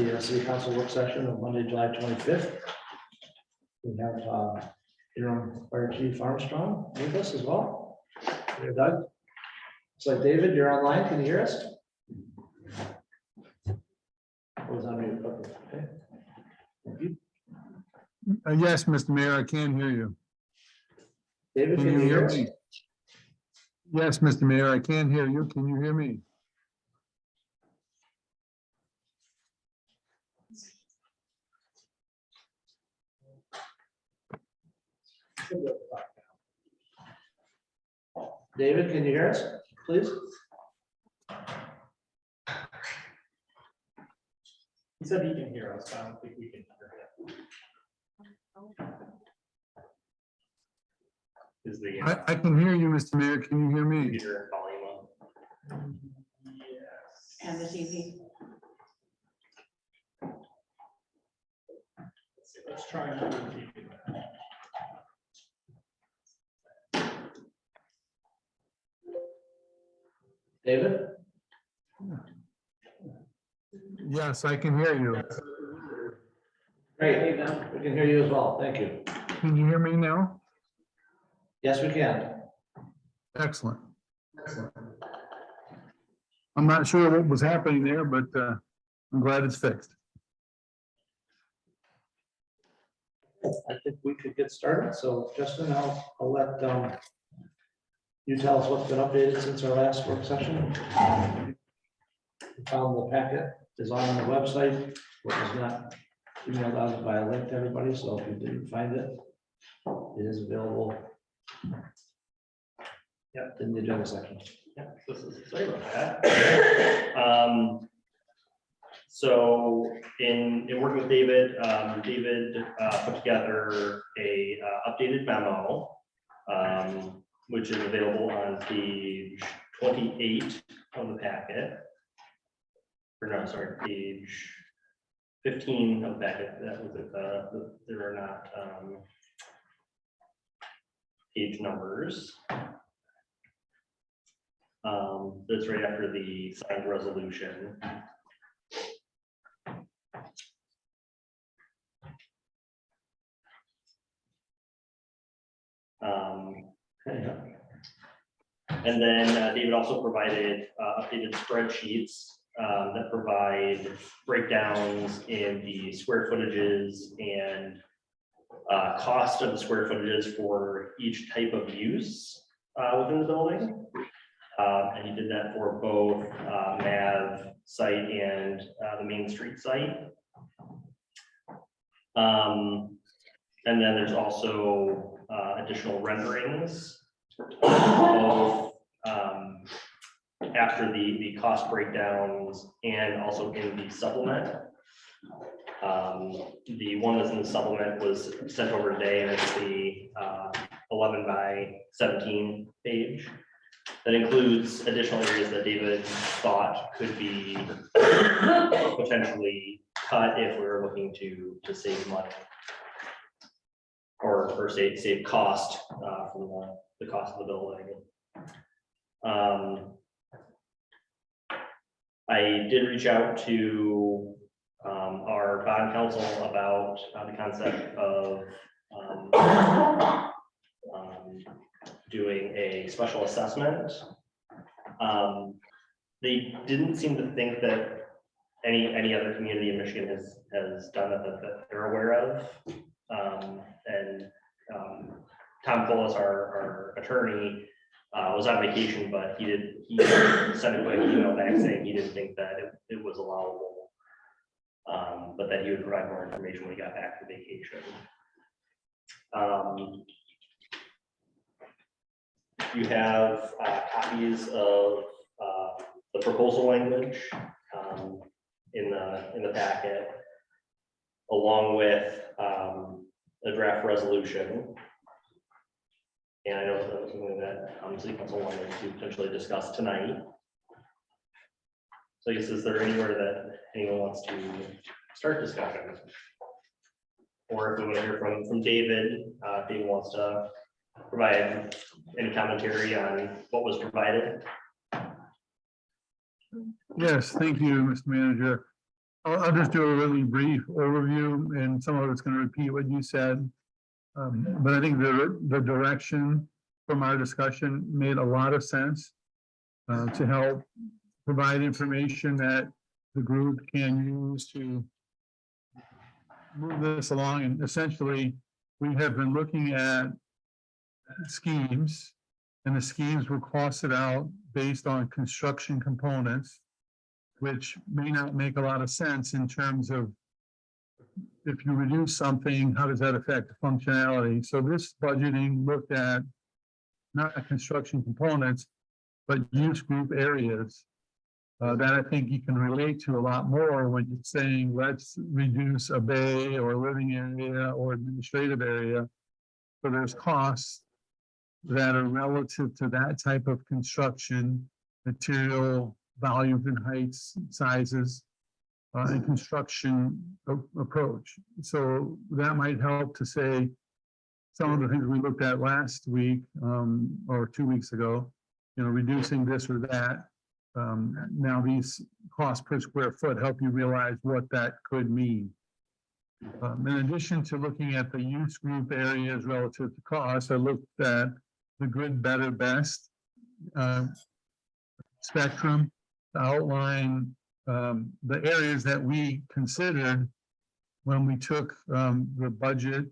the city council work session of Monday, July 25th. We have interim fire chief Armstrong with us as well. Hey, Doug. It's like David, you're online. Can you hear us? Was on mute. Okay. Thank you. Yes, Mr. Mayor, I can hear you. David, can you hear us? me? Yes, Mr. Mayor, I can hear you. Can you hear me? David, can you hear us, please? He said he can hear us, but I don't think we can hear him. Is the I can hear you, Mr. Mayor. Can you hear me? computer volume up? Yes. And the TV. Let's try and do the TV. David? Yes, I can hear you. Great, we can hear you as well. Thank you. Can you hear me now? Yes, we can. Excellent. I'm not sure what was happening there, but I'm glad it's fixed. I think we could get started. So Justin, I'll let you tell us what's been updated since our last work session. We found the packet is on the website, which is not emailed out by a link to everybody. So if you didn't find it, it is available. Yep, in the agenda section. Yeah, sorry about that. So in working with David, David put together a updated memo, which is available on page 28 of the packet. Or no, sorry, page 15 of the packet. That was it. There are not page numbers. That's right after the signed resolution. And then David also provided updated spreadsheets that provide breakdowns in the square footages and cost of the square footages for each type of use within the building. And he did that for both MAV site and the Main Street site. And then there's also additional renderings both after the cost breakdowns and also in the supplement. The one that's in the supplement was sent over today, and it's the 11 by 17 page. That includes additional areas that David thought could be potentially cut if we were looking to save money or save cost from the cost of the building. I did reach out to our bond counsel about the concept of doing a special assessment. They didn't seem to think that any other community in Michigan has done it that they're aware of. And Tom Colas, our attorney, was on vacation, but he sent a quick email back saying he didn't think that it was allowable, but that he would provide more information when he got back from vacation. You have copies of the proposal language in the packet, along with the draft resolution. And I know that was something that City Council wanted to potentially discuss tonight. So I guess, is there anywhere that anyone wants to start discussion? Or if we want to hear from David, if David wants to provide any commentary on what was provided. Yes, thank you, Mr. Manager. I'll just do a really brief overview, and some of it's going to repeat what you said. But I think the direction from our discussion made a lot of sense to help provide information that the group can use to move this along. And essentially, we have been looking at schemes, and the schemes were costed out based on construction components, which may not make a lot of sense in terms of if you reduce something, how does that affect functionality? So this budgeting looked at not construction components, but use group areas that I think you can relate to a lot more when you're saying, let's reduce a bay or living area or administrative area. So there's costs that are relative to that type of construction, material, volumes and heights, sizes, and construction approach. So that might help to say some of the things we looked at last week or 2 weeks ago, reducing this or that. Now these costs per square foot help you realize what that could mean. In addition to looking at the use group areas relative to cost, I looked at the good, better, best spectrum to outline the areas that we considered when we took the budget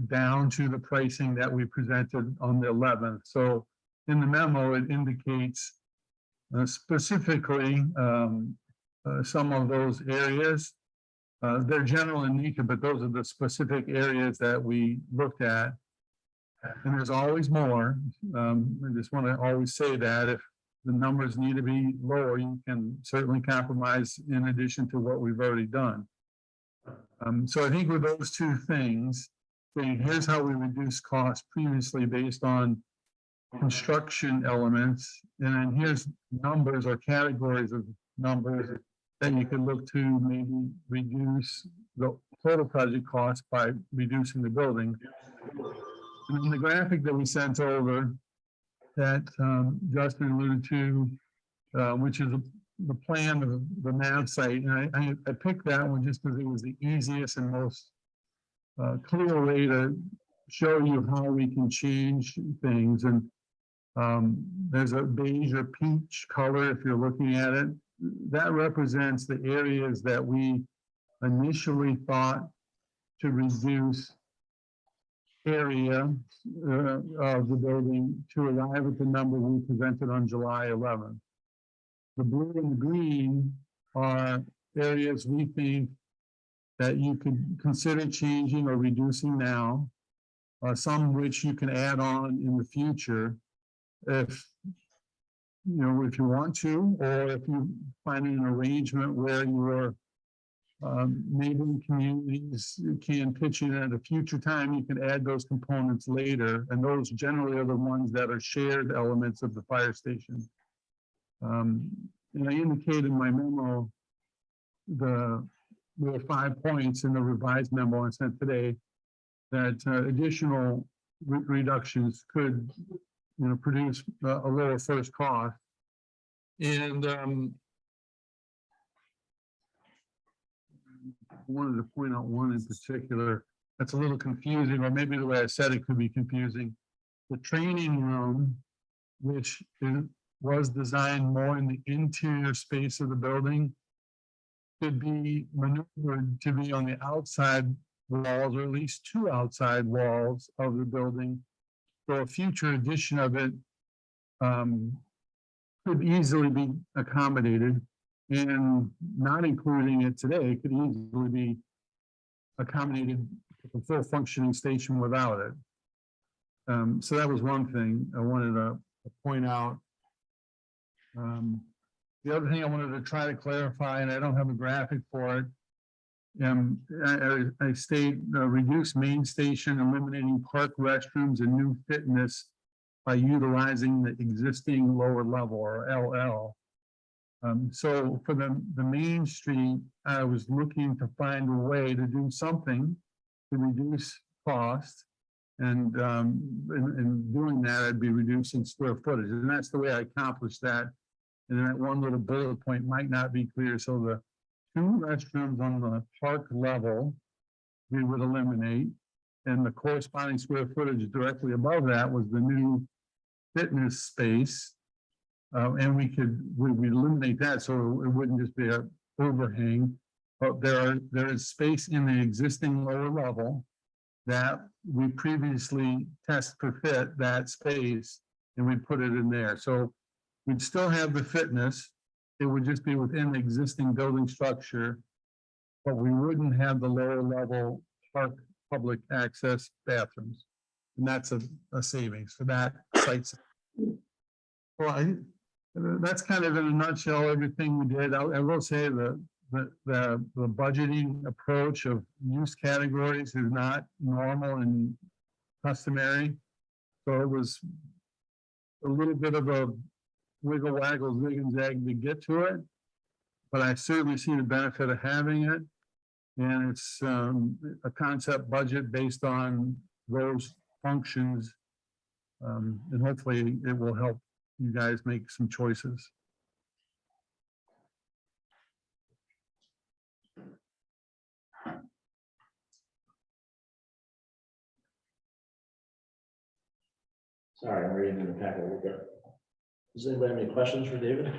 down to the pricing that we presented on the 11th. So in the memo, it indicates specifically some of those areas. They're general in nature, but those are the specific areas that we looked at. And there's always more. I just want to always say that if the numbers need to be lower, you can certainly compromise in addition to what we've already done. So I think with those two things, here's how we reduce costs previously based on construction elements, and then here's numbers or categories of numbers that you can look to maybe reduce the total project cost by reducing the building. And in the graphic that we sent over that Justin alluded to, which is the plan of the nav site, and I picked that one just because it was the easiest and most clear way to show you how we can change things. And there's a beige or peach color if you're looking at it. That represents the areas that we initially thought to reduce area of the building to arrive at the number we presented on July 11th. The blue and the green are areas we think that you could consider changing or reducing now, some which you can add on in the future if you want to, or if you find an arrangement where your neighboring communities can pitch in at a future time, you can add those components later, and those generally are the ones that are shared elements of the fire station. And I indicated in my memo there were 5 points in the revised memo I sent today that additional reductions could produce a lower first cost. And I wanted to point out one in particular that's a little confusing, or maybe the way I said it could be confusing. The training room, which was designed more in the interior space of the building, could be maneuvered to be on the outside walls, or at least 2 outside walls of the building. So a future edition of it could easily be accommodated, and not including it today could easily be accommodated with a full functioning station without it. So that was one thing I wanted to point out. The other thing I wanted to try to clarify, and I don't have a graphic for it, I state reduce main station, eliminating park restrooms and new fitness by utilizing the existing lower level, or LL. So for the main street, I was looking to find a way to do something to reduce cost, and in doing that, I'd be reducing square footage, and that's the way I accomplished that. And then that one little bullet point might not be clear, so 2 restrooms on the park level we would eliminate. And the corresponding square footage directly above that was the new fitness space. And we would eliminate that, so it wouldn't just be an overhang. But there is space in the existing lower level that we previously test for fit that space, and we put it in there. So we'd still have the fitness. It would just be within the existing building structure, but we wouldn't have the lower level park public access bathrooms. And that's a savings for that site. Well, that's kind of in a nutshell, everything we did. I will say the budgeting approach of use categories is not normal and customary. So it was a little bit of a wiggle waggle, zig and zag to get to it. But I certainly see the benefit of having it. And it's a concept budget based on those functions. And hopefully it will help you guys make some choices. Sorry, I'm reading in the packet. Does anybody have any questions for David?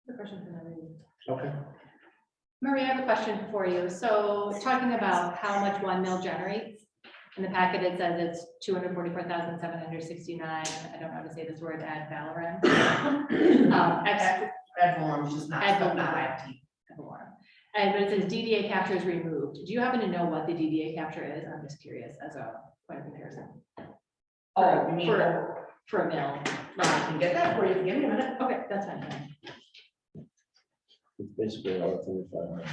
The question for Marie. Okay. Marie, I have a question for you. So talking about how much 1 mil generates, in the packet, it says it's 244,769. I don't know how to say this word, ad valorem. Ad valorem, just not, Ad not valorem. active. And but it says DDA capture is removed. Do you happen to know what the DDA capture is? I'm just curious as a point of comparison. Oh, you mean, For a mill. I can get that for you, give me a minute. Okay, that's fine. It's basically another 35 million.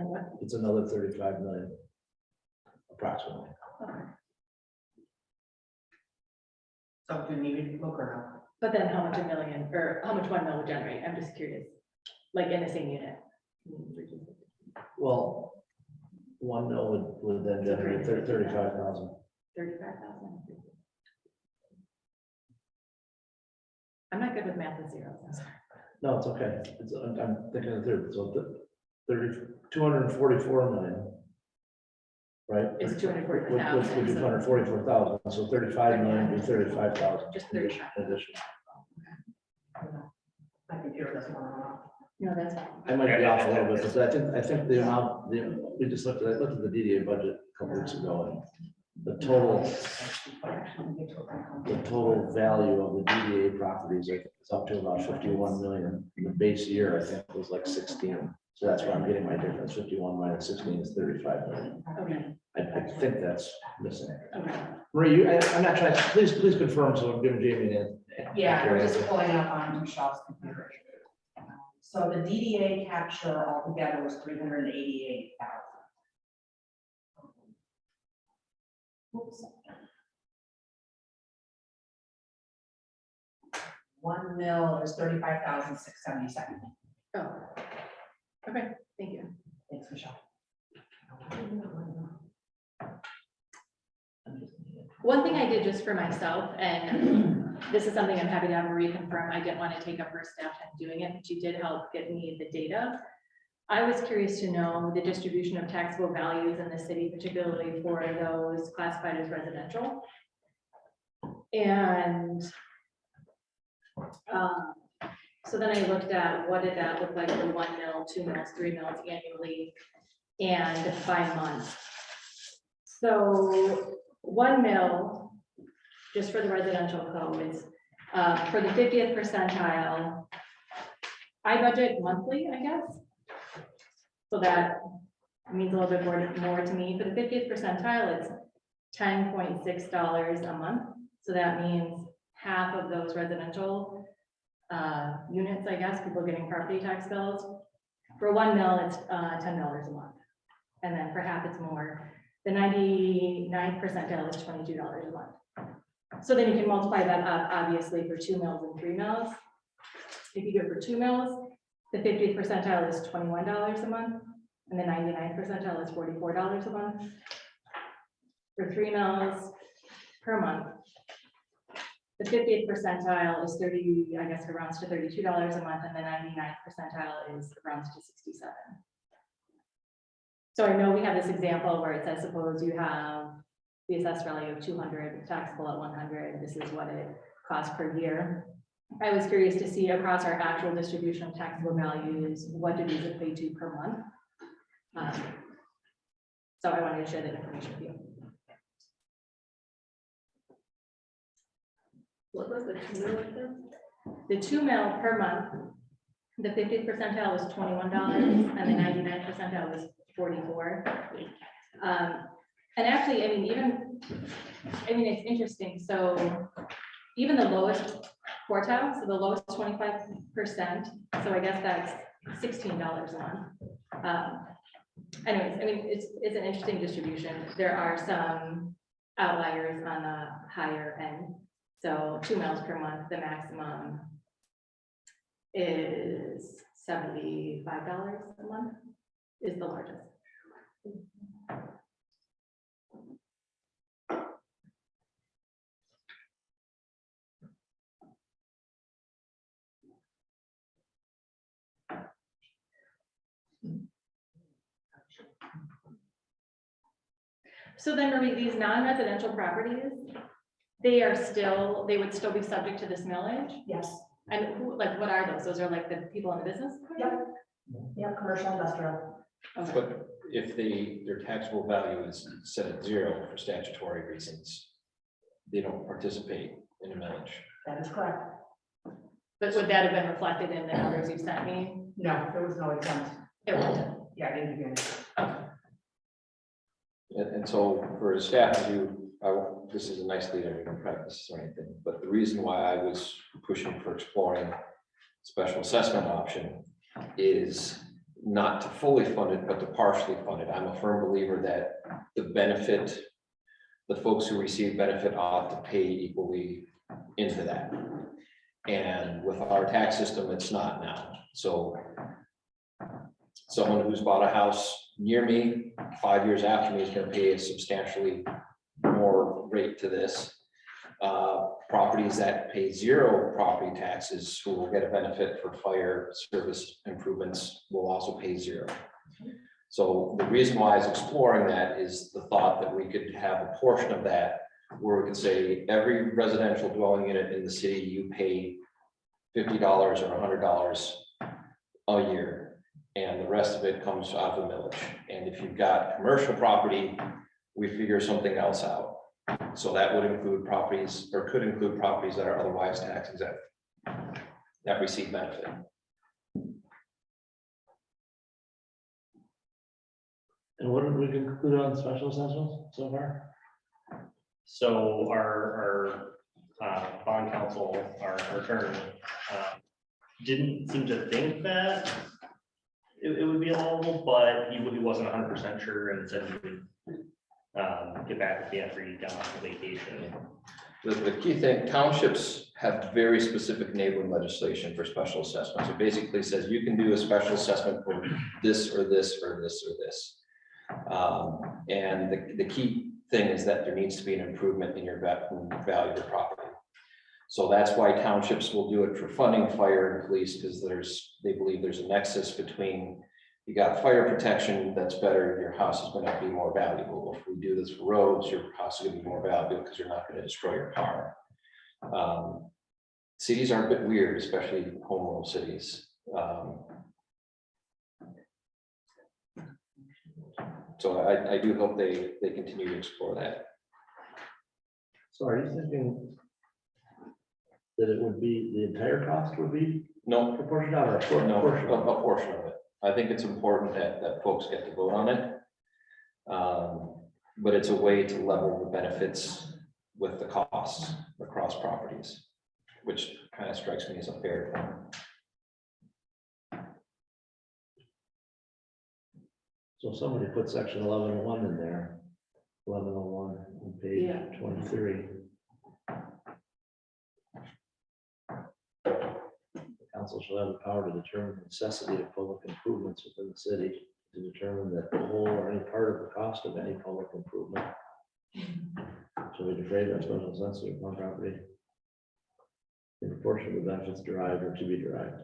What? It's another 35 million. Approximately. Okay. So do you need to look or not? But then how much a million, or how much 1 mil would generate? I'm just curious. Like in the same unit. Well, 1 mil would then generate 35,000. 35,000. I'm not good with math and zeros. I'm sorry. No, it's okay. I'm thinking of third, so 244 million. Right? It's Which 244,000. would be 244,000, so 35 million would be 35,000. Just 35. Addition. My computer doesn't want to run off. No, that's fine. I might be off a little bit, but I think the amount, we just looked at the DDA budget a couple weeks ago, and the total value of the DDA properties is up to about 51 million. The base year, I think, was like 16. So that's where I'm getting my difference. 51 minus 16 is 35 million. Okay. I think that's missing. Okay. Marie, I'm not trying, please confirm, so I'm giving Jamie an. Yeah, we're just pulling up on Michelle's computer. So the DDA capture altogether was 388,000. Oops. 1 mil is 35,677. Oh. Okay, thank you. Thanks, Michelle. One thing I did just for myself, and this is something I'm happy to have Marie confirm, I didn't want to take up her staff time doing it, but she did help get me the data. I was curious to know the distribution of taxable values in the city, particularly for those classified as residential. And so then I looked at what did that look like for 1 mil, 2 mils, 3 mils annually, and by month. So 1 mil, just for the residential codes, for the 50th percentile, I budget monthly, I guess. So that means a little bit more to me. For the 50th percentile, it's $10.6 a month. So that means half of those residential units, I guess, people getting property tax bills. For 1 mil, it's $10 a month. And then for half, it's more. The 99th percentile is $22 a month. So then you can multiply that up, obviously, for 2 mils and 3 mils. If you go for 2 mils, the 50th percentile is $21 a month, and the 99th percentile is $44 a month. For 3 mils per month, The 50th percentile is 30, I guess it rounds to $32 a month, and the 99th percentile is rounds to 67. So I know we have this example where it says, suppose you have the assessed value of 200, taxable at 100, this is what it costs per year. I was curious to see across our actual distribution of taxable values, what do these equate to per month? So I wanted to share that information with you. What was the 2 mil like this? The 2 mil per month, the 50th percentile was $21 and the 99th percentile was 44. And actually, I mean, it's interesting. So even the lowest quartile, so the lowest 25%, so I guess that's $16 a month. Anyways, I mean, it's an interesting distribution. There are some outliers on the higher end. So 2 mils per month, the maximum is $75 a month is the largest. So then Marie, these non-residential properties, they would still be subject to this millage? Yes, And who, like, what are those? Those are like the people in the business? yep, commercial, industrial. Okay. But if their taxable value is set at 0 for statutory reasons, they don't participate in a millage. That is correct. But would that have been reflected in the numbers you sent me? No, there was no exempt. It wouldn't. Yeah, I didn't give you any. And so for the staff to do, this is a nice lead, I don't practice or anything, but the reason why I was pushing for exploring special assessment option is not to fully fund it, but to partially fund it. I'm a firm believer that the folks who receive benefit ought to pay equally into that. And with our tax system, it's not now. So someone who's bought a house near me, 5 years after me, is going to pay a substantially more rate to this. Properties that pay 0 property taxes, who will get a benefit for fire service improvements, will also pay 0. So the reason why I was exploring that is the thought that we could have a portion of that where we could say every residential dwelling unit in the city, you pay $50 or $100 a year, and the rest of it comes out of the millage. And if you've got commercial property, we figure something else out. So that would include properties, or could include properties that are otherwise tax exempt, that receive benefit. And what did we conclude on special assessments so far? So our bond counsel, our attorney, didn't seem to think that it would be allowable, but he wasn't 100% sure and said he would get back with me after he got off vacation. The key thing, townships have very specific enabling legislation for special assessments. It basically says you can do a special assessment for this or this or this or this. And the key thing is that there needs to be an improvement in your value of the property. So that's why townships will do it for funding fire and police, because they believe there's a nexus between, you got fire protection, that's better, your house is going to be more valuable. If we do this for roads, your house is going to be more valuable because you're not going to destroy your car. Cities are a bit weird, especially home rule cities. So I do hope they continue to explore that. So are you thinking that it would be, the entire cost would be No, proportionate or a no, portion? a portion of it. I think it's important that folks get to vote on it. But it's a way to level the benefits with the costs across properties, which kind of strikes me as a fair thing. So somebody put section 1101 in there, 1101 on page Yeah. 23. Council shall have the power to determine the necessity of public improvements within the city, to determine that the whole or any part of the cost of any public improvement shall be defrayed by special assessment upon property. portion of the benefits derived or to be derived.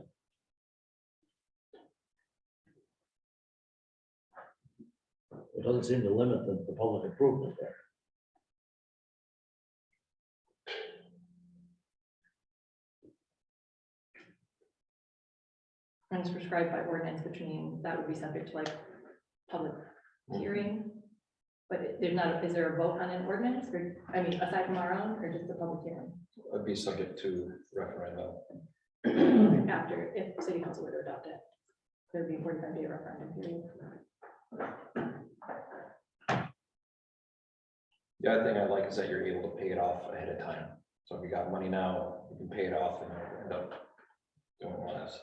It doesn't seem to limit the public improvement there. And it's prescribed by ordinance, which means that would be subject to like public hearing. But there's not, is there a vote on an ordinance, or, I mean, aside from our own, or just a public hearing? Would be subject to referendum. After, if city council were to adopt it, there'd be a 45-day referendum period. The other thing I like is that you're able to pay it off ahead of time. So if you got money now, you can pay it off and end up doing less.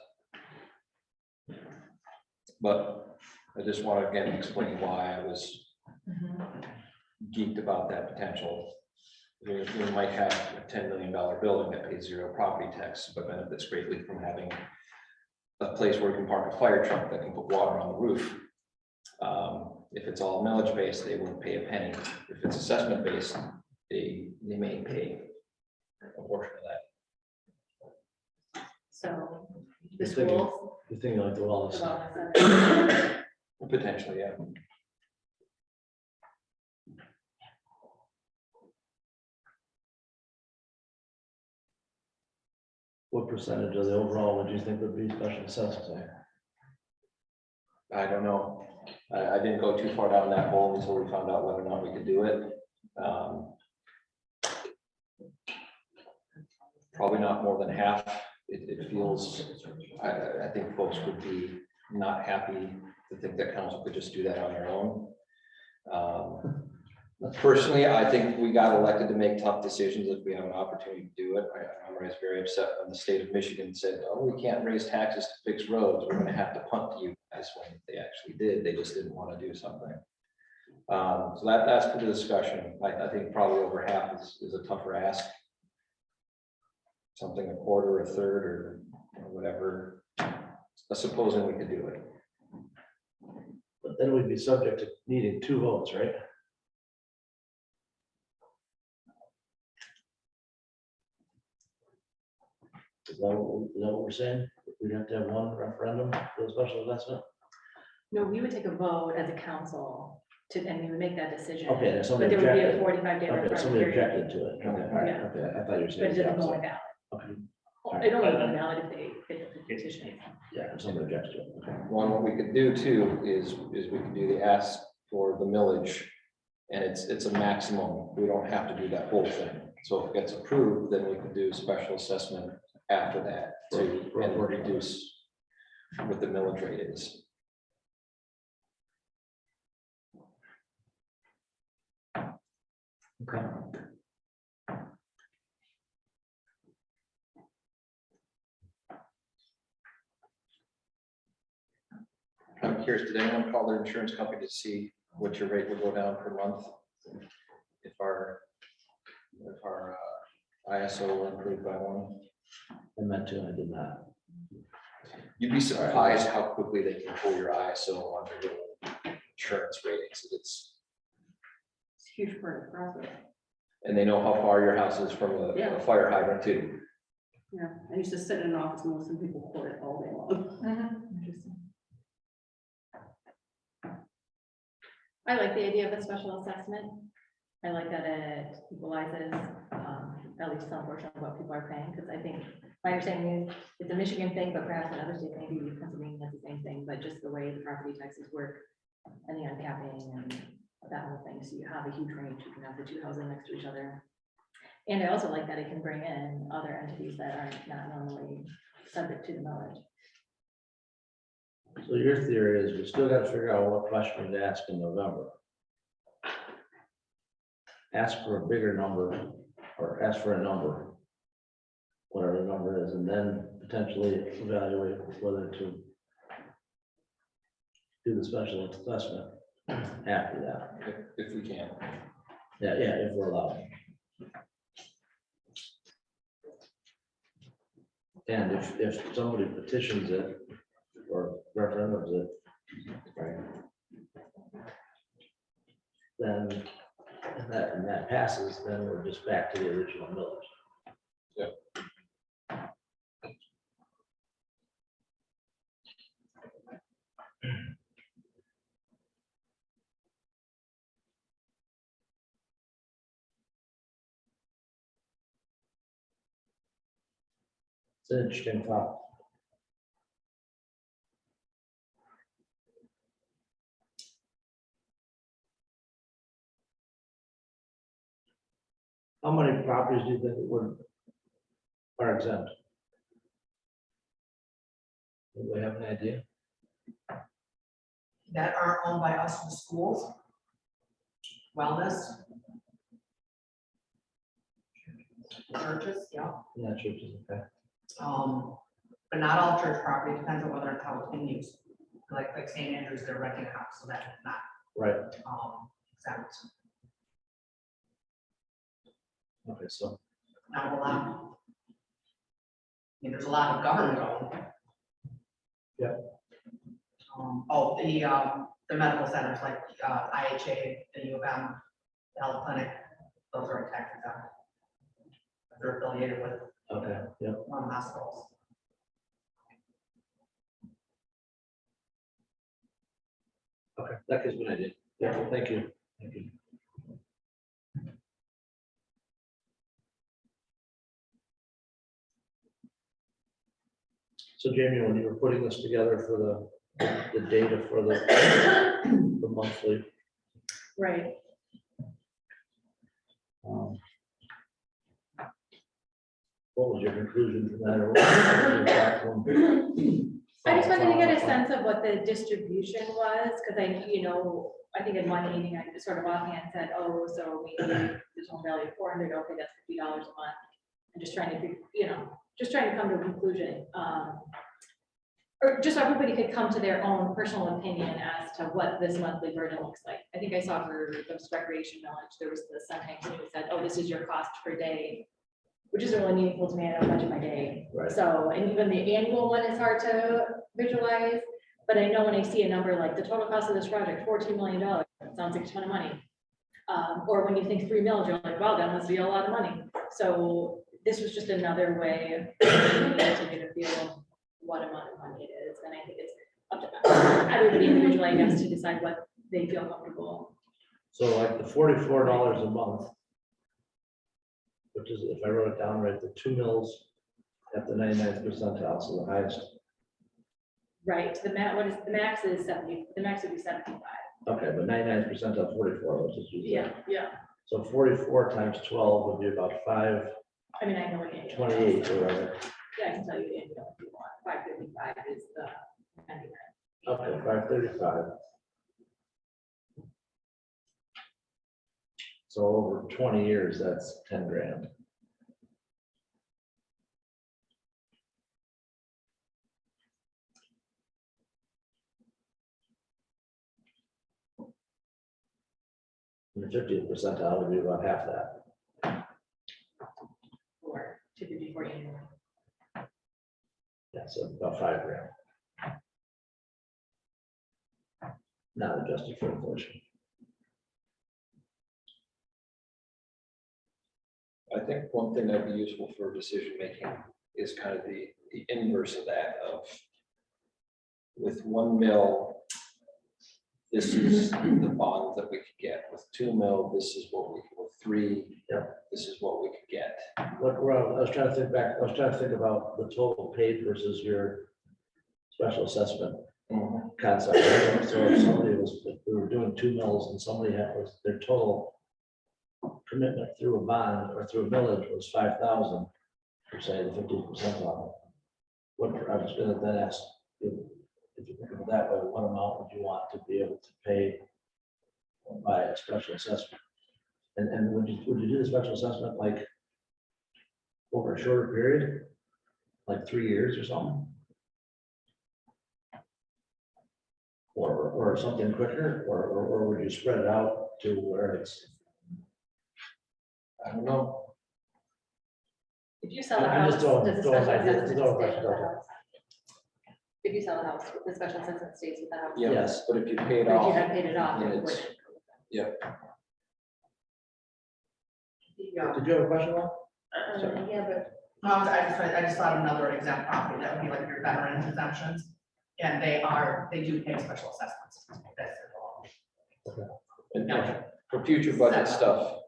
But I just want to again explain why I was geeked about that potential. We might have a $10 million building that pays zero property tax, but benefits greatly from having a place where you can park a fire truck that can put water on the roof. If it's all millage based, they won't pay a penny. If it's assessment based, they may pay a portion of that. So the You're thinking- schools. You think like the wellness. Potentially, yeah. What percentage of the overall would you think would be special assessment? I don't know. I didn't go too far down that hole until we found out whether or not we could do it. Probably not more than half. It feels, I think folks would be not happy to think that council could just do that on their own. Personally, I think we got elected to make tough decisions if we have an opportunity to do it. I was very upset when the state of Michigan said, oh, we can't raise taxes to fix roads. We're gonna have to punt to you guys when they actually did. They just didn't want to do something. So that's for the discussion. I think probably over half is a tougher ask. Something a quarter, a third, or whatever, supposing we could do it. But then we'd be subject to needing 2 votes, right? Is that what we're saying? We'd have to have one referendum for the special investment? No, we would take a vote as a council to, and we would make that decision. Okay, and But somebody there would be a objected. 45-day Okay, referendum somebody period. objected to it. Okay, all right, Yeah. okay, I thought you were But saying. it the doesn't go opposite. on ballot. Okay, It only goes on ballot if they petition. yeah, if somebody objects to it. Okay. One, what we could do too is we could do the ask for the millage. And it's a maximum. We don't have to do that whole thing. So if it gets approved, then we can do special assessment after that to and reduce what the millage rate is. Okay. I'm curious, did anyone call their insurance company to see what your rate would go down per month? If our ISO were improved by 1? I meant to, I did not. You'd be surprised how quickly they can pull your ISO on their little insurance ratings. It's huge part of the process. And they know how far your house is from a fire hydrant too. Yeah, I used to sit in an office and listen to people quote it all day long. Interesting. I like the idea of a special assessment. I like that it equalizes at least some portion of what people are paying, because I think my understanding is it's a Michigan thing, but perhaps in other states, maybe Pennsylvania has the same thing, but just the way the property taxes work and the uncapping and that whole thing. So you have a huge range. You can have the 2 houses next to each other. And I also like that it can bring in other entities that are not normally subject to the millage. So your theory is we still gotta figure out what question to ask in November. Ask for a bigger number or ask for a number. Whatever the number is, and then potentially evaluate whether to do the special assessment after that. If we can. Yeah, if we're allowed. And if somebody petitions it or referendums it, right? Then, and that passes, then we're just back to the original millage. It's an interesting thought. How many properties do you think are exempt? Do we have an idea? That aren't owned by us in schools. Wellness. Churches, yeah. Yeah, churches, okay. But not all church property, depends on whether it's how it's being used. Like St. Andrews, they're renting a house, so that's not, Right, exempt. okay, so, Not a lot. I mean, there's a lot of government owned. Yeah. The medical centers like, IHA, the U of M, the health clinic, those are tax exempt. They're affiliated with okay, yep. hospitals. Okay, that gives me an idea. Yeah, thank you. Thank you. So Jamie, when you were putting this together for the data for the monthly, Right. what was your conclusion from that? Or what was your background? I just wanted to get a sense of what the distribution was, because I think in one meeting, I just sort of offhand said, oh, so maybe there's home value of 400, okay, that's $50 a month. I'm just trying to, just trying to come to a conclusion. Or just so everybody could come to their own personal opinion as to what this monthly burden looks like. I think I saw for the recreation millage, there was the Sun-Times who said, oh, this is your cost per day, which isn't really meaningful to me. I don't budget my day. Right. So, and even the annual one is hard to visualize, but I know when I see a number like the total cost of this project, $14 million, it sounds like a ton of money. Or when you think 3 mils, you're like, wow, that must be a lot of money. So this was just another way to get a feel of what amount of money it is. And I think it's up to everybody individually, I guess, to decide what they feel comfortable. So like the $44 a month, which is, if I wrote it down right, the 2 mils at the 99th percentile, so the highest. Right, the max is 70, the max would be 75. Okay, but 99th percentile, 44, which is. Yeah. So 44 times 12 would be about I mean, I know what it 528 or whatever. Yeah, I can tell you the annual if you want. 555 is the 99. Okay, 535. So over 20 years, that's 10 grand. And the 50th percentile would be about half that. Or to do before annual. Yeah, so about 5 grand. Not adjusted for inflation. I think one thing that'd be useful for decision making is kind of the inverse of that of with 1 mil, this is the bond that we could get. With 2 mil, this is what we, with 3, this is what we could get. What, I was trying to think back, I was trying to think about the total paid versus your special assessment concept. So if somebody was, if we were doing 2 mils and somebody had was their total commitment through a bond or through a millage was 5,000, per se, the 50% level. What, I was gonna then ask, if you think of it that way, what amount would you want to be able to pay by a special assessment? And would you do the special assessment like over a shorter period? Like 3 years or something? Or something quicker, or would you spread it out to where it's? I don't know. If you sell a I'm house, just throwing- does the throwing special ideas, assessment throwing stay with questions the out there. house? If you sell a house, the special assessment stays with the house. Yeah, Yes. but if you pay it But if you off, had paid it off, then it it's- would. Did you have a question, Ron? Yeah, but I just thought of another exempt property, that would be like your veteran exemptions. And they do pay special assessments. That's their law. And for future budget stuff,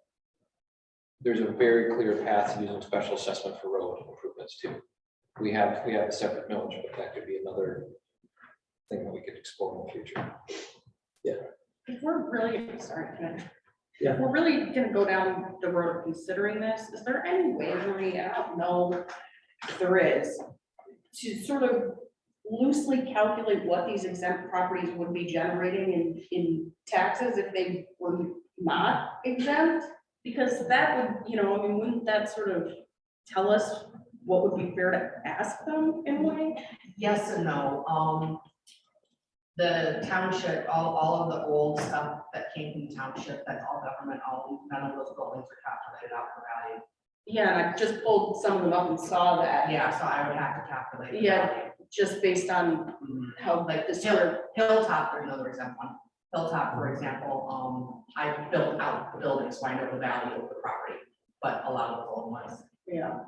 there's a very clear path to using special assessment for road improvements too. We have a separate millage, but that could be another thing that we could explore in the future. If we're really, sorry, can I? Yeah. If we're really gonna go down the road of considering this, is there any way, Marie, I don't know if there is, to sort of loosely calculate what these exempt properties would be generating in taxes if they were not exempt? Because that would, you know, I mean, wouldn't that sort of tell us what would be fair to ask them in a way? Yes and no. The township, all of the old stuff that came from the township, that's all government owned, none of those buildings are calculated out for value. Yeah, and I just pulled some of them up and saw that. Yeah, so I would have to calculate. the Yeah. value. Just based on Mhm. how like this Hill- sort of, Hilltop, there's another exempt one. Hilltop, for example, I built out the building, so I know the value of the property, but a lot of the old ones. yeah.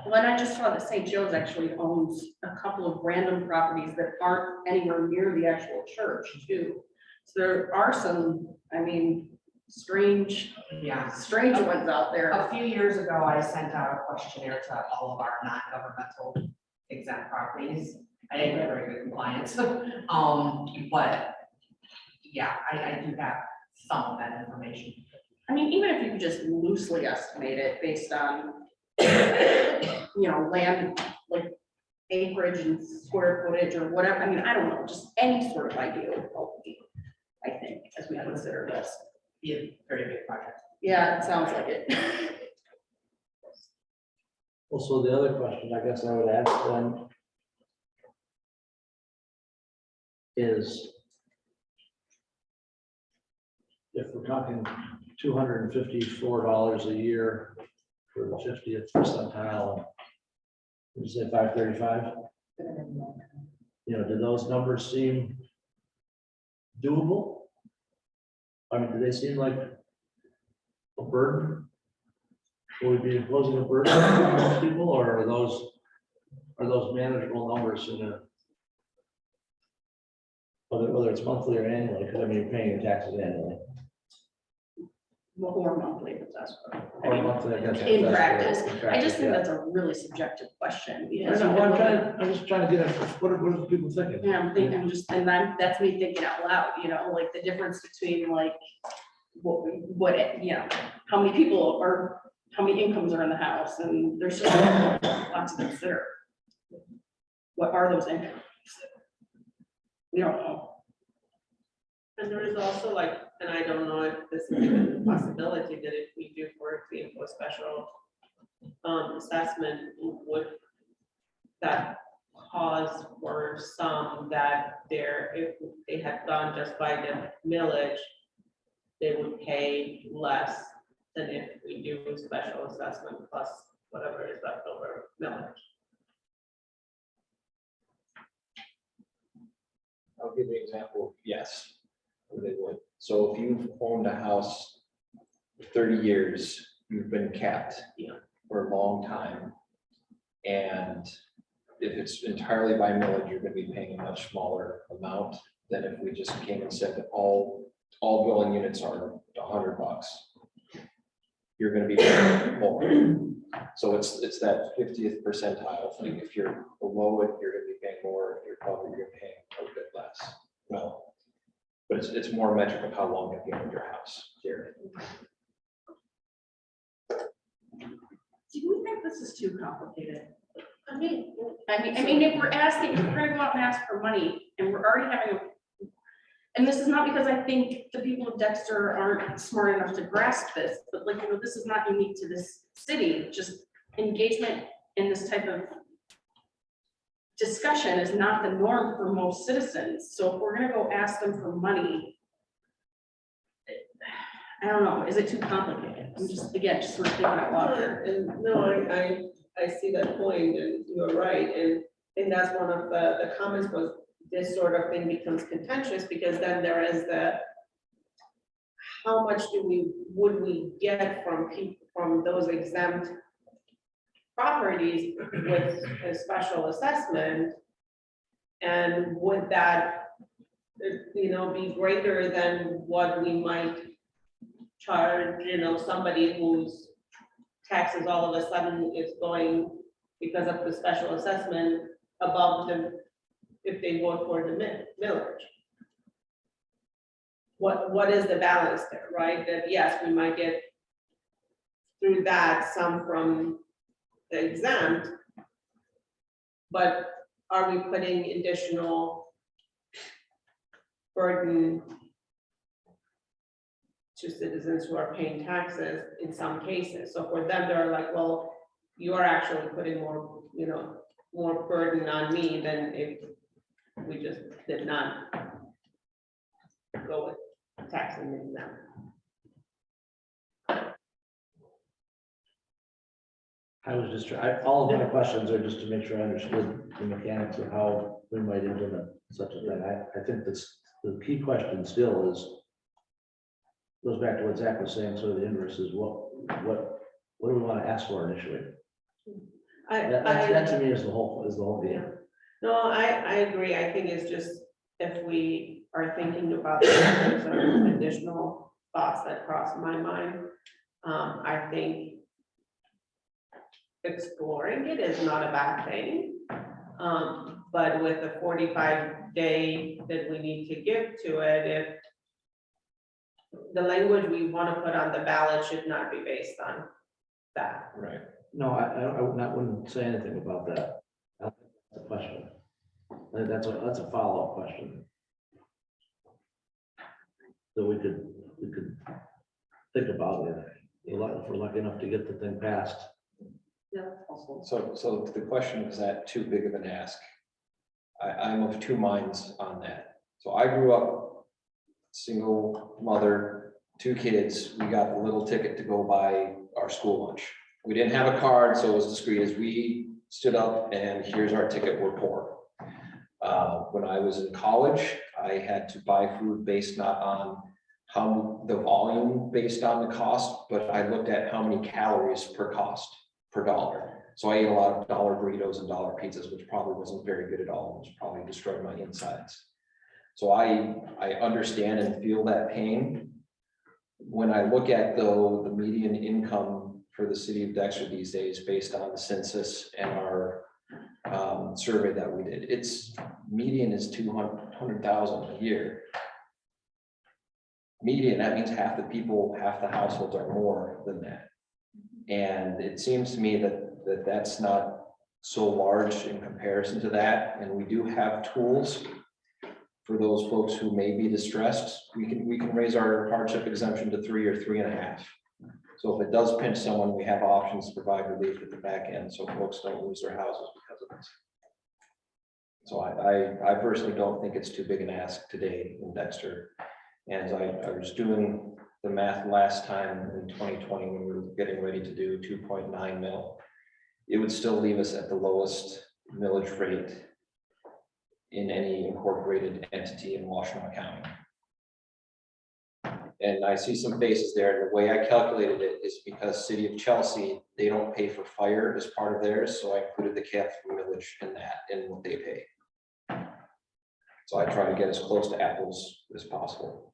Well, and I just saw that St. Joe's actually owns a couple of random properties that aren't anywhere near the actual church too. So there are some, I mean, strange ones out there. A few years ago, I sent out a questionnaire to all of our non-governmental exempt properties. I didn't get very good compliance, but yeah, I do have some of that information. I mean, even if you could just loosely estimate it based on, you know, land, like acreage and square footage or whatever, I mean, I don't know, just any sort of idea would help me, I think, as we consider this. Be a very big project. Yeah, it sounds like it. Also, the other question I guess I would ask them is if we're talking $254 a year for the 50th percentile, you say 535? You know, do those numbers seem doable? I mean, do they seem like a burden? Will we be imposing a burden on most people, or are those manageable numbers in a whether it's monthly or annually, because I mean, you're paying your taxes annually. More monthly, but that's. Or monthly, I guess. In that's practice, in I just practice, think yeah. that's a really subjective question. I because know, you well, can I'm just trying to get at, what are the people thinking? Yeah, I'm thinking just, and that's me thinking out loud, you know, like the difference between like, you know, how many people are, how many incomes are in the house, and there's just a lot to consider. What are those incomes? We don't know. And there is also like, and I don't know if this is even a possibility, that if we do, for example, a special assessment, would that cause for some that if they had gone just by the millage, they would pay less than if we do a special assessment plus whatever is left over millage. I'll give you an example. Yes, they would. So if you've owned a house for 30 years, you've been capped for a long time. And if it's entirely by millage, you're going to be paying a much smaller amount than if we just came and said that all dwelling units are $100. You're going to be paying more. So it's that 50th percentile thing. If you're below it, you're going to be paying more. If you're above it, you're paying a bit less. Well, but it's more a metric of how long have you owned your house here. Do you think this is too complicated? I mean, if we're asking, if we're gonna go out and ask for money, and we're already having and this is not because I think the people of Dexter aren't smart enough to grasp this, but like, you know, this is not unique to this city, just engagement in this type of discussion is not the norm for most citizens. So if we're gonna go ask them for money, I don't know, is it too complicated? I'm just, again, just sort of thinking out loud here. And no, I see that point, and you're right, and that's one of the comments was this sort of thing becomes contentious, because then there is how much would we get from people, from those exempt properties with a special assessment. And would that, be greater than what we might charge, somebody whose taxes all of a sudden is going because of the special assessment above the, if they vote for the millage? What is the balance there, right? That yes, we might get through that some from the exempt, but are we putting additional burden to citizens who are paying taxes in some cases? So for them, they're like, well, you are actually putting more, more burden on me than if we just did not go with taxing them. I was just, all of my questions are just to make sure I understood the mechanics of how we might implement such a thing. I think that's, the key question still is, goes back to what Zach was saying, sort of the inverse is what do we want to ask for initially? That to me is the whole deal. No, I agree. I think it's just if we are thinking about there's some additional thoughts that cross my mind. I think exploring it is not a bad thing. But with the 45-day that we need to give to it, if the language we want to put on the ballot should not be based on that. Right. No, I wouldn't say anything about that. That's a question. That's a follow-up question. So we could think about it, if we're lucky enough to get the thing passed. So the question, is that too big of an ask? I'm of two minds on that. So I grew up single mother, 2 kids. We got the little ticket to go buy our school lunch. We didn't have a card, so it was discreet as we stood up and here's our ticket, we're poor. When I was in college, I had to buy food based not on how the volume based on the cost, but I looked at how many calories per dollar. So I ate a lot of dollar burritos and dollar pizzas, which probably wasn't very good at all, which probably destroyed my insides. So I understand and feel that pain. When I look at though the median income for the city of Dexter these days, based on the census and our survey that we did, its median is 200,000 a year. Median, that means half the people, half the households are more than that. And it seems to me that that's not so large in comparison to that. And we do have tools for those folks who may be distressed. We can raise our hardship exemption to 3 or 3.5. So if it does pinch someone, we have options to provide relief at the back end, so folks don't lose their houses because of this. So I personally don't think it's too big an ask today in Dexter. And I was doing the math last time in 2020 when we were getting ready to do 2.9 mil. It would still leave us at the lowest millage rate in any incorporated entity in Washtenaw County. And I see some faces there. The way I calculated it is because City of Chelsea, they don't pay for fire as part of theirs. So I included the cap millage in that in what they pay. So I try to get as close to apples as possible.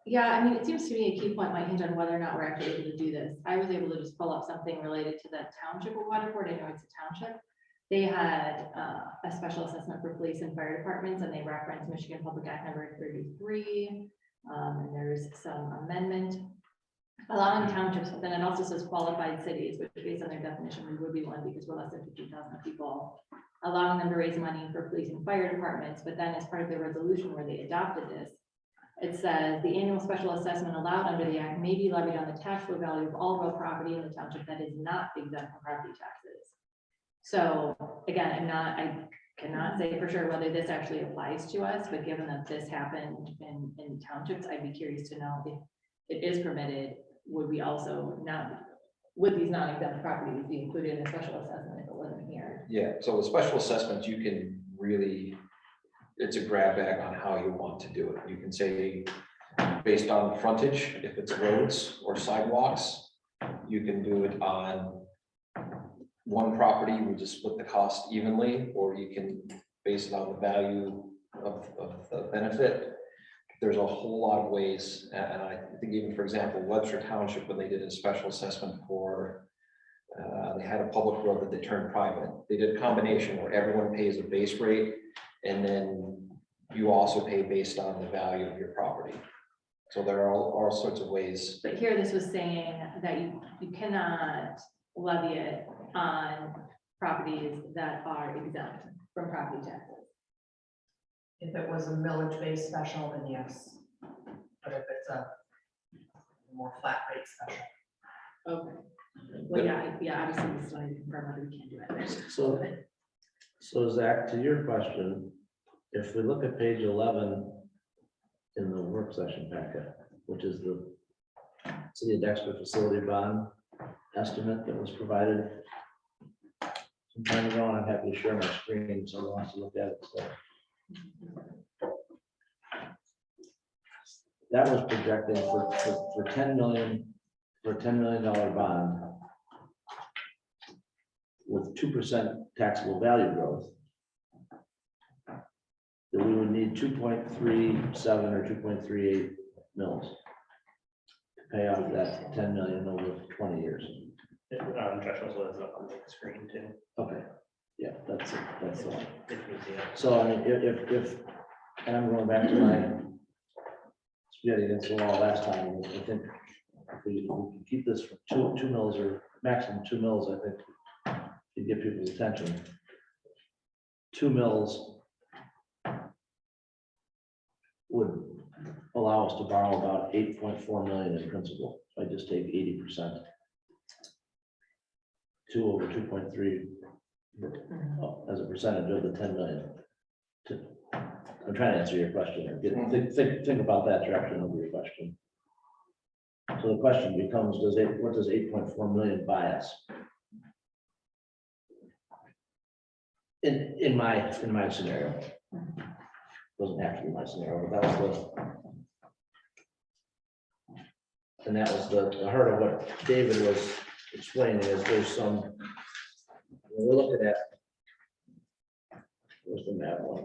Yeah, I mean, it seems to me a key point might hinge on whether or not we're actually able to do this. I was able to just pull up something related to the township of Waterford. I know it's a township. They had a special assessment for police and fire departments, and they referenced Michigan Public Act number 33. And there's some amendment allowing townships, but then it also says qualified cities, which based on their definition, we would be one because we're less than 50,000 people, allowing them to raise money for police and fire departments. But then as part of the resolution where they adopted this, it says the annual special assessment allowed under the act may be levied on the taxable value of all real property in the township that is not exempt from property taxes. So again, I cannot say for sure whether this actually applies to us, but given that this happened in townships, I'd be curious to know if it is permitted, would we also not would these non-exempt properties be included in a special assessment if it wasn't here? Yeah, so with special assessments, you can really, it's a grab bag on how you want to do it. You can say, based on frontage, if it's roads or sidewalks, you can do it on one property, we just split the cost evenly, or you can base it on the value of the benefit. There's a whole lot of ways, and I think even, for example, Webster Township, when they did a special assessment for, they had a public road that they turned private. They did a combination where everyone pays a base rate, and then you also pay based on the value of your property. So there are all sorts of ways. But here, this was saying that you cannot levy it on properties that are exempt from property taxes. If it was a millage-based special, then yes. But if it's a more flat rate special. Okay. Well, yeah, obviously, we still need to confirm whether we can do it. So Zach, to your question, if we look at page 11 in the work session packet, which is the City of Dexter facility bond estimate that was provided some time ago, and I'm happy to share my screen, so who wants to look at it. So that was projected for 10 million, for a $10 million bond with 2% taxable value growth, that we would need 2.37 or 2.38 mils to pay off that 10 million over 20 years. Josh also has it up on the screen too. Okay, yeah, that's it, that's the one. If you see it. So I mean, if, and I'm going back to my spaghetti against the wall last time, I think if we can keep this for two mils or maximum 2 mils, I think to get people's attention. 2 mils would allow us to borrow about 8.4 million in principal. If I just take 80%. 2 over 2.3 as a percentage of the 10 million. I'm trying to answer your question or think about that direction of your question. So the question becomes, what does 8.4 million buy us? In my scenario. Doesn't have to be my scenario, but that was and that was the heart of what David was explaining is there's some, we're looking at, where's the map one?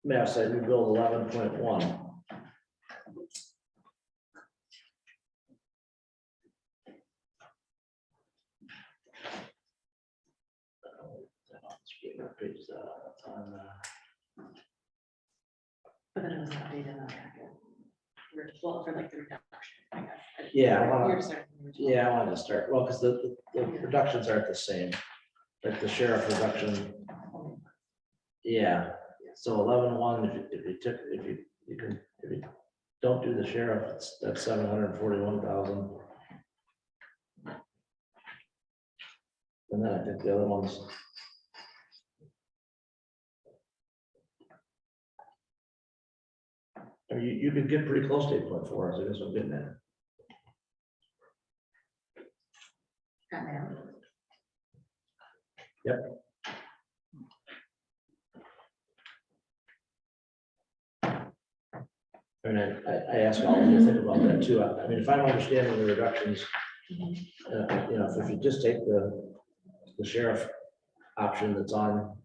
Map said we build 11.1. Page is on, But then it was updated in the packet. Well, for like the reduction, I guess. Yeah, I wanna- You're starting from the original. yeah, I wanted to start, well, because the reductions aren't the same, like the sheriff reduction. Yeah, so 11.1, if you don't do the sheriff, that's 741,000. And then I think the other ones. Or you could get pretty close to 8.4, so that's what I'm getting at. Got my own. And I ask all of you to think about that too. I mean, if I'm understanding the reductions, if you just take the sheriff option that's on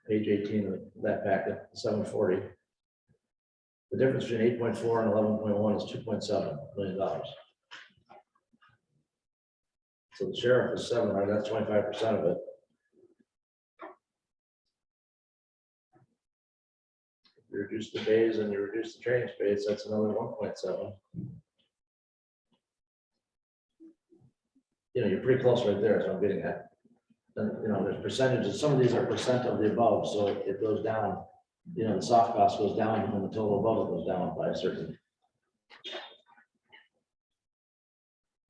page 18 of that packet, 740. The difference between 8.4 and 11.1 is $2.7 million. So the sheriff is 7, right? That's 25% of it. You reduce the days and you reduce the training space, that's another 1.7. You're pretty close right there, so I'm getting at. And, there's percentages, some of these are percent of the above, so it goes down. The soft cost goes down and the total above it goes down by a certain.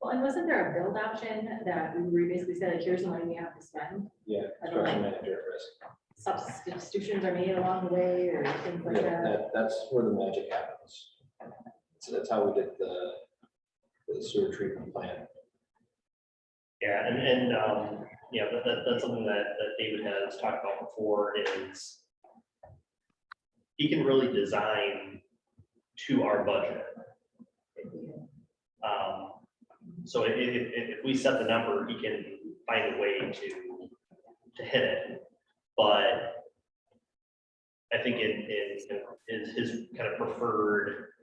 Well, and wasn't there a build option that we basically said, like, here's the money we have to spend? Yeah. I don't like- manager at risk. Substitutions are made along the way or things like Yeah, that. that's where the magic happens. So that's how we did the sewer treatment plant. Yeah, yeah, that's something that David has talked about before is he can really design to our budget. So if we set the number, he can find a way to hit it. But I think in his kind of preferred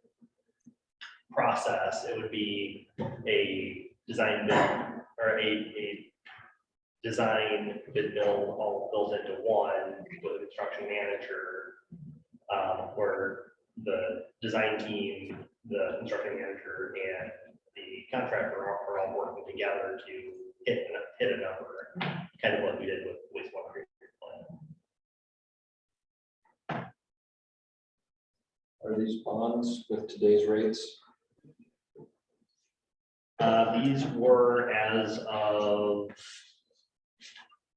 process, it would be a design bid or a design bid build all built into one with a construction manager, where the design team, the construction manager, and the contractor are all working together to hit a number, kind of what we did with wastewater treatment plant. Are these bonds with today's rates? These were as of,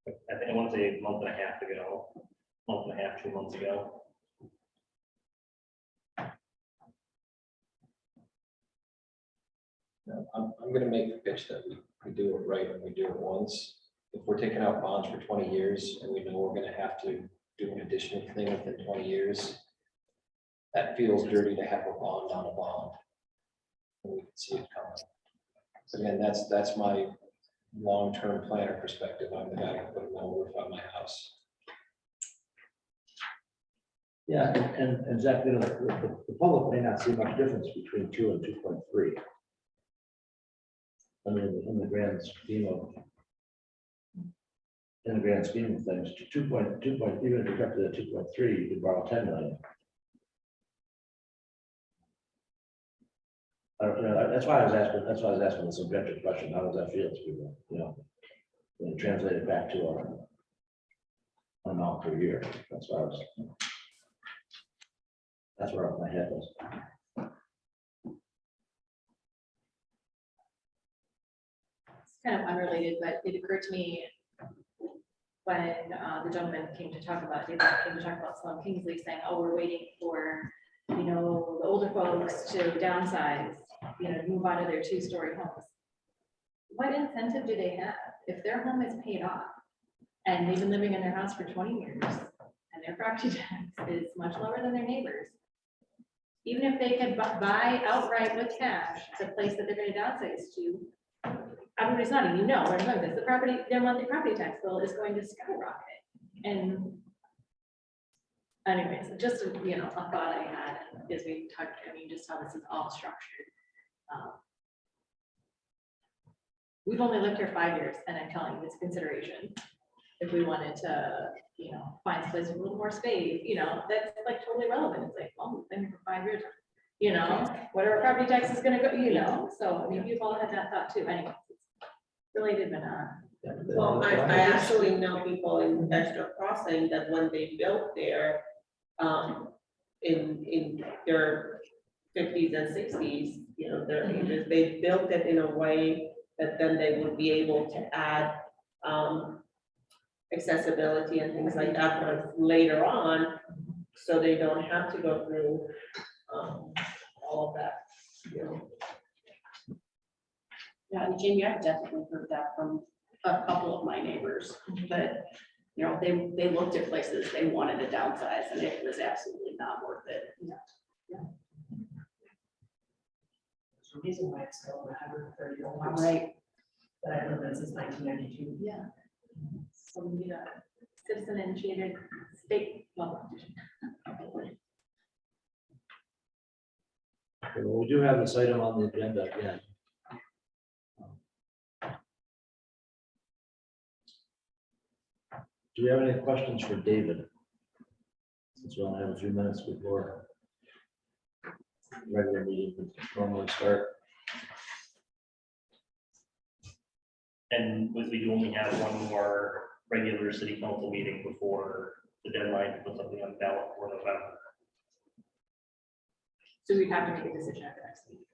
I think I want to say a month and a half ago, 2 months ago. I'm gonna make the pitch that we do it right and we do it once. If we're taking out bonds for 20 years and we know we're gonna have to do an additional thing within 20 years, that feels dirty to have a bond on a bond. And we can see it coming. So again, that's my long-term planner perspective. I'm the guy who put a wall roof on my house. Yeah, and Zach, you know, the public may not see much difference between 2 and 2.3. I mean, in the grand scheme of things, 2.2, even if you got to the 2.3, you could borrow 10 million. I don't know, that's why I was asking the subjective question, how does that feel to people, you know? And translate it back to our amount per year, that's where my head was. It's kind of unrelated, but it occurred to me when the gentleman came to talk about Sloan Kingsley saying, oh, we're waiting for, you know, the older folks to downsize, you know, move out of their 2-story homes. What incentive do they have if their home is paid off and they've been living in their house for 20 years and their property tax is much lower than their neighbors? Even if they could buy outright with cash the place that they're going to downsize to, everybody's nodding, you know, where I'm going with this, their monthly property tax bill is going to skyrocket. And anyways, just, you know, a thought I had as we talked, I mean, just how this is all structured. We've only lived here 5 years, and I'm telling you, it's consideration. If we wanted to, you know, find a place with a little more space, you know, that's like totally relevant. It's like, well, we've been here for 5 years. You know, what are our property taxes gonna go, you know? So, I mean, you've all had that thought too. Anyway, related, but not. Well, I actually know people in Industrial Crossing that when they built there, in their 50s and 60s, you know, their ages, they built it in a way that then they would be able to add accessibility and things like that for later on, so they don't have to go through all of that, you know. Yeah, and Jamie, I've definitely heard that from a couple of my neighbors, that, you know, they looked at places, they wanted to downsize, and it was absolutely not worth it. There's a reason why it's still 130-year-old house Right. that I've lived in since 1992. Yeah. So we need a citizen initiated state law petition. Okay, well, we do have this item on the agenda again. Do we have any questions for David? Since we only have a few minutes before regular meeting would normally start. And we do only have one more regular city council meeting before the deadline to put something on the ballot for November. So we'd have to make a decision after next week.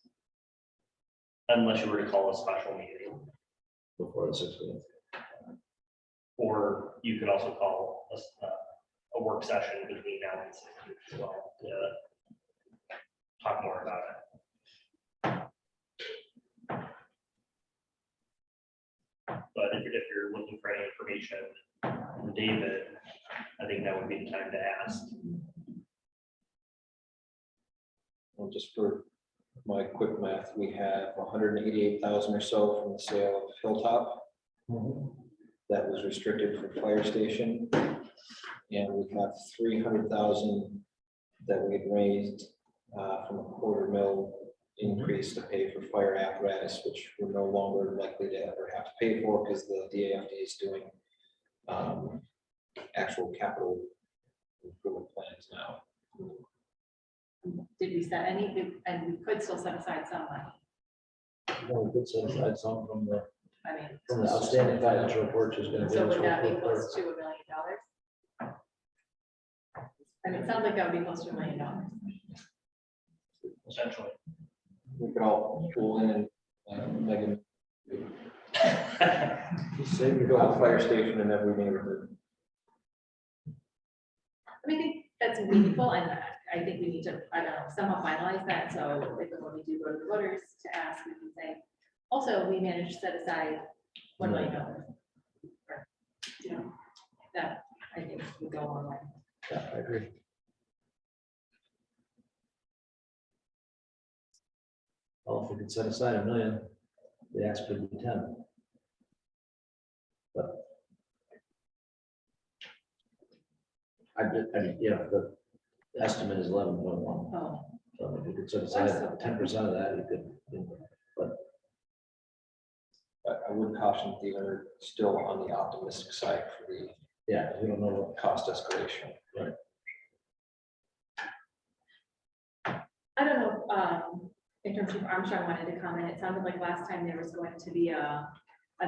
Unless you were to call a special meeting, Before the 16th. or you could also call a work session between now and 16th as well to talk more about it. well, just for my quick math, we have 188,000 or so from the sale of Hilltop. That was restricted for fire station. And we have 300,000 that we had raised from a quarter mil increase to pay for fire apparatus, which we're no longer likely to ever have to pay for because the DAFD is doing actual capital improvement plans now. Did we set any, and we could still set aside some money, Well, we could set aside some from the I mean, outstanding financial report is gonna be. so would that be close to $1 million? I mean, it sounds like that would be close to $1 million. Essentially. We could all pull in and Megan. Save We go to the fire station in every neighborhood. I mean, I think that's meaningful, and I think we need to, I don't know, somehow finalize that, so if and when we do go to the voters to ask, we can say, also, we managed to set aside $1 million. You know, that, I think, would go a long way. Yeah, I agree. Well, if we could set aside $1 million, the ask could be 10. But the estimate is 11.1. Oh, So if you could set aside 10% of that, you could, But I would caution that we're still on the optimistic side for the yeah, we don't know what. cost escalation. I don't know, in terms of Armstrong wanted to comment, it sounded like last time there was going to be a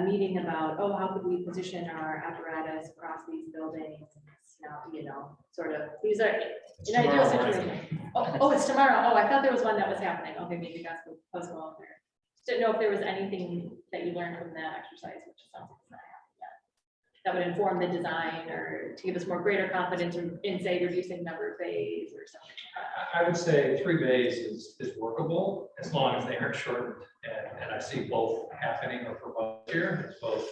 meeting about, oh, how could we position our apparatus across these buildings? Now, you know, sort of, these are an ideal situation. Oh, it's tomorrow. Oh, I thought there was one that was happening. Okay, maybe that's postponed there. Just didn't know if there was anything that you learned from that exercise, which sounds like it's not happening yet, that would inform the design or to give us more greater confidence in say reducing number of bays or something. I would say 3 bays is workable as long as they are shortened. And I see both happening or proposed here. It's both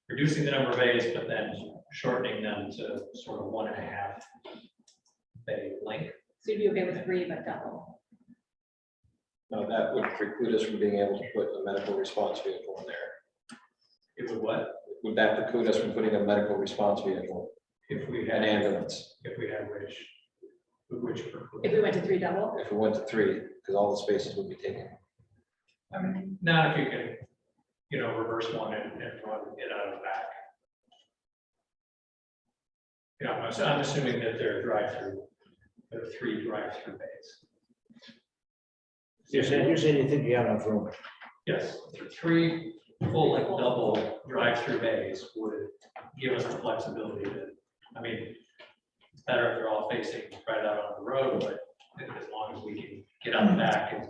reducing the number of bays, but then shortening them to sort of 1.5 bay length. So you'd be okay with 3, but double. Now, that would preclude us from being able to put a medical response vehicle in there. It would what? Would that preclude us from putting a medical response vehicle, If we an had, ambulance, if we had which. If we went to 3 double, if we went to 3, because all the spaces would be taken? I mean, not if you can, you know, reverse one and one get out of the back. You know, I'm assuming that there are 3 drive-through bays. You're saying you think you have enough room? Yes, 3 full and double drive-through bays would give us the flexibility to, I mean, it's better if they're all facing right out on the road, but as long as we can get out the back and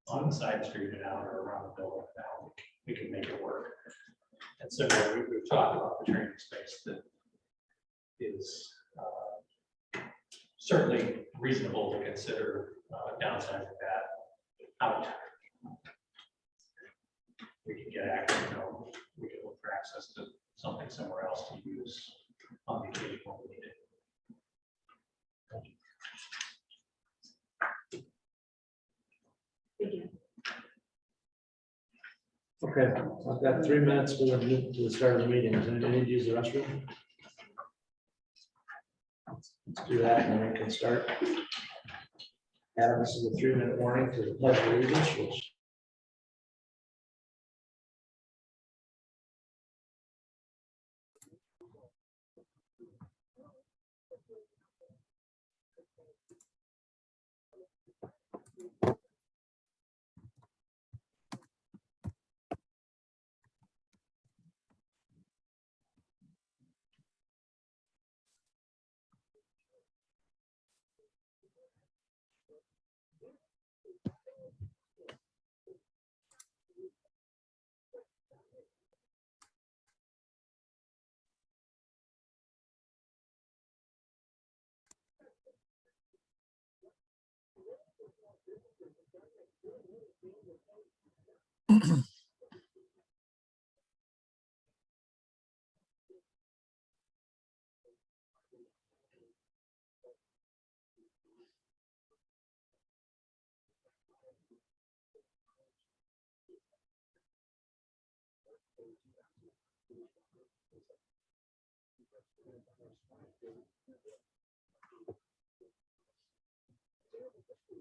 on the side street and out or around the building, now we can make it work. And so we've talked about the training space that is certainly reasonable to consider downsizing that out. We can get access, you know, we can look for access to something somewhere else to use on the occasion when we need it. thank you. Okay, I've got 3 minutes to the start of the meeting. Does anybody need to use the restroom? Let's do that and then we can start. Adam, this is a 3-minute warning to the pledge of allegiance, which Thank you.